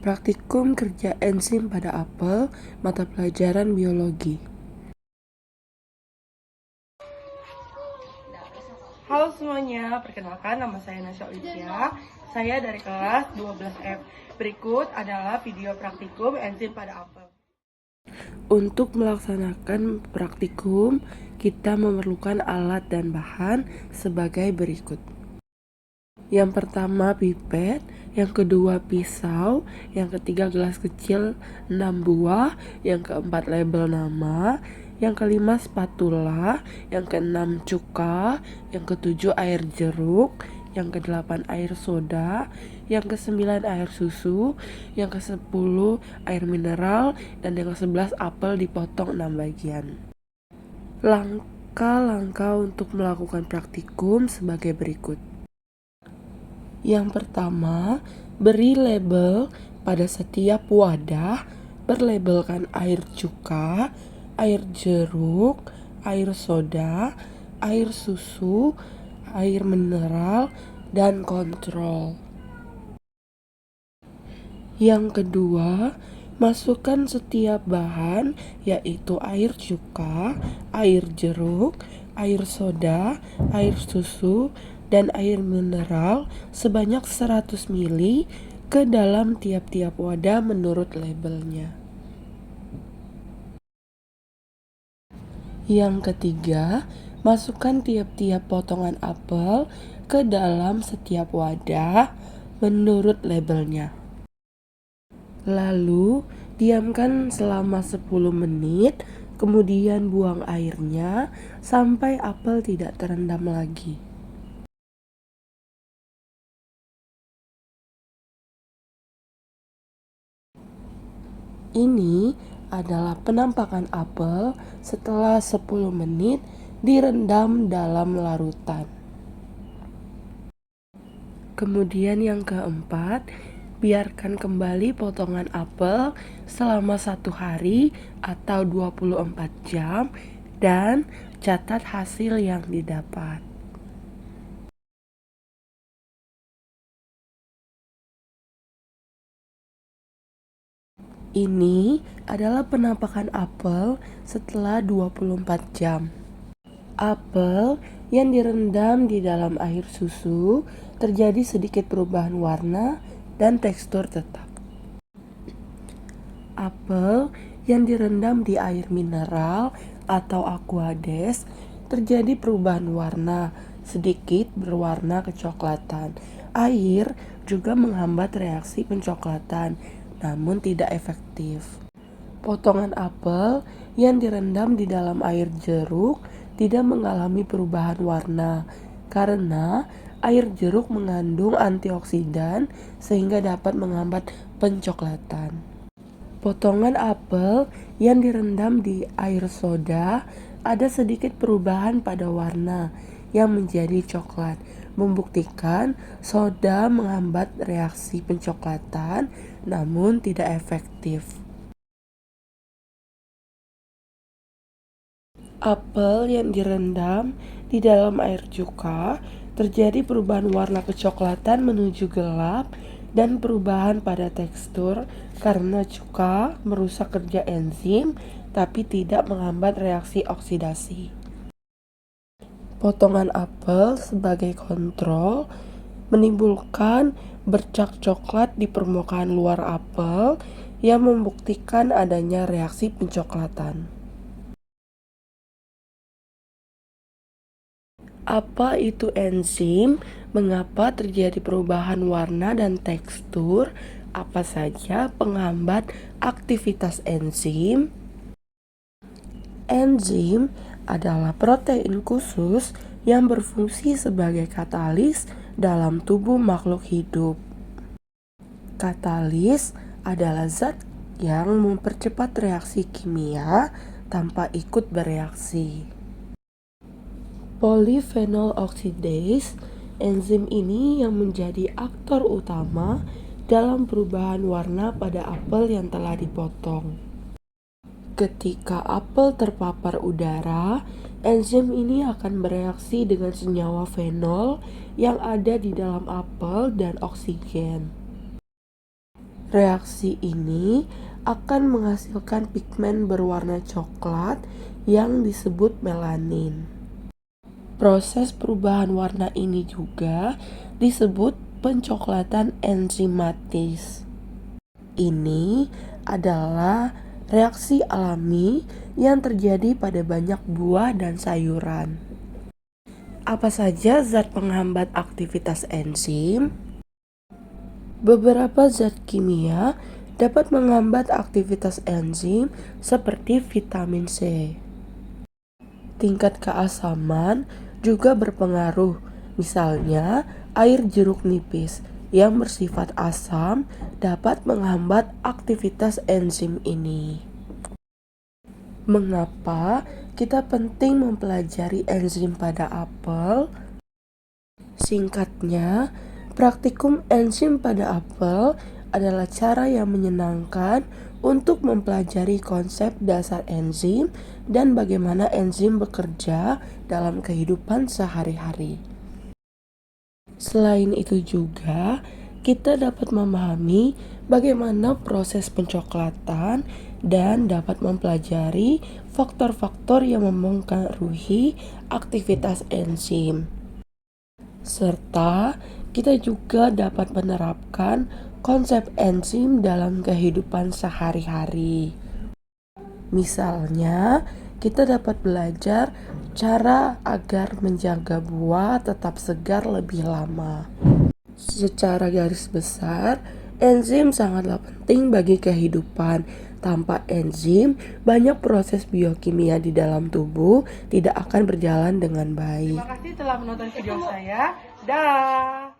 Praktikum kerja enzim pada apel, mata pelajaran biologi. Halo semuanya, perkenalkan nama saya Nasya Olivia. Saya dari kelas 12F. Berikut adalah video praktikum enzim pada apel. Untuk melaksanakan praktikum, kita memerlukan alat dan bahan sebagai berikut. Yang pertama pipet, yang kedua pisau, yang ketiga gelas kecil 6 buah, yang keempat label nama, yang kelima spatula, yang keenam cuka, yang ketujuh air jeruk, yang kedelapan air soda, yang kesembilan air susu, yang kesepuluh air mineral, dan yang ke-11 apel dipotong 6 bagian. Langkah-langkah untuk melakukan praktikum sebagai berikut. Yang pertama, beri label pada setiap wadah, berlabelkan air cuka, air jeruk, air soda, air susu, air mineral, dan kontrol. Yang kedua, masukkan setiap bahan, yaitu air cuka, air jeruk, air soda, air susu, dan air mineral sebanyak 100 ml ke dalam tiap-tiap wadah menurut labelnya. Yang ketiga, masukkan tiap-tiap potongan apel ke dalam setiap wadah menurut labelnya. Lalu, diamkan selama 10 menit, kemudian buang airnya sampai apel tidak terendam lagi. Ini adalah penampakan apel setelah 10 menit direndam dalam larutan. Kemudian yang keempat, biarkan kembali potongan apel selama 1 hari atau 24 jam dan catat hasil yang didapat. Ini adalah penampakan apel setelah 24 jam. Apel yang direndam di dalam air susu terjadi sedikit perubahan warna dan tekstur tetap. Apel yang direndam di air mineral atau aquades terjadi perubahan warna, sedikit berwarna kecoklatan. Air juga menghambat reaksi pencoklatan, namun tidak efektif. Potongan apel yang direndam di dalam air jeruk tidak mengalami perubahan warna karena air jeruk mengandung antioksidan sehingga dapat menghambat pencoklatan. Potongan apel yang direndam di air soda ada sedikit perubahan pada warna yang menjadi coklat, membuktikan soda menghambat reaksi pencoklatan namun tidak efektif. Apel yang direndam di dalam air cuka terjadi perubahan warna kecoklatan menuju gelap dan perubahan pada tekstur karena cuka merusak kerja enzim tapi tidak menghambat reaksi oksidasi. Potongan apel sebagai kontrol menimbulkan bercak coklat di permukaan luar apel yang membuktikan adanya reaksi pencoklatan. Apa itu enzim? Mengapa terjadi perubahan warna dan tekstur? Apa saja penghambat aktivitas enzim? Enzim adalah protein khusus yang berfungsi sebagai katalis dalam tubuh makhluk hidup. Katalis adalah zat yang mempercepat reaksi kimia tanpa ikut bereaksi. Polyphenol oxidase, enzim ini yang menjadi aktor utama dalam perubahan warna pada apel yang telah dipotong. Ketika apel terpapar udara, enzim ini akan bereaksi dengan senyawa fenol yang ada di dalam apel dan oksigen. Reaksi ini akan menghasilkan pigmen berwarna coklat yang disebut melanin. Proses perubahan warna ini juga disebut pencoklatan enzimatis. Ini adalah reaksi alami yang terjadi pada banyak buah dan sayuran. Apa saja zat penghambat aktivitas enzim? Beberapa zat kimia dapat menghambat aktivitas enzim seperti vitamin C. Tingkat keasaman juga berpengaruh, misalnya air jeruk nipis yang bersifat asam dapat menghambat aktivitas enzim ini. Mengapa kita penting mempelajari enzim pada apel? Singkatnya, praktikum enzim pada apel adalah cara yang menyenangkan untuk mempelajari konsep dasar enzim dan bagaimana enzim bekerja dalam kehidupan sehari-hari. Selain itu juga, kita dapat memahami bagaimana proses pencoklatan dan dapat mempelajari faktor-faktor yang mempengaruhi aktivitas enzim. Serta kita juga dapat menerapkan konsep enzim dalam kehidupan sehari-hari. Misalnya, kita dapat belajar cara agar menjaga buah tetap segar lebih lama. Secara garis besar, enzim sangatlah penting bagi kehidupan. Tanpa enzim, banyak proses biokimia di dalam tubuh tidak akan berjalan dengan baik. Terima kasih telah menonton video saya. Dah.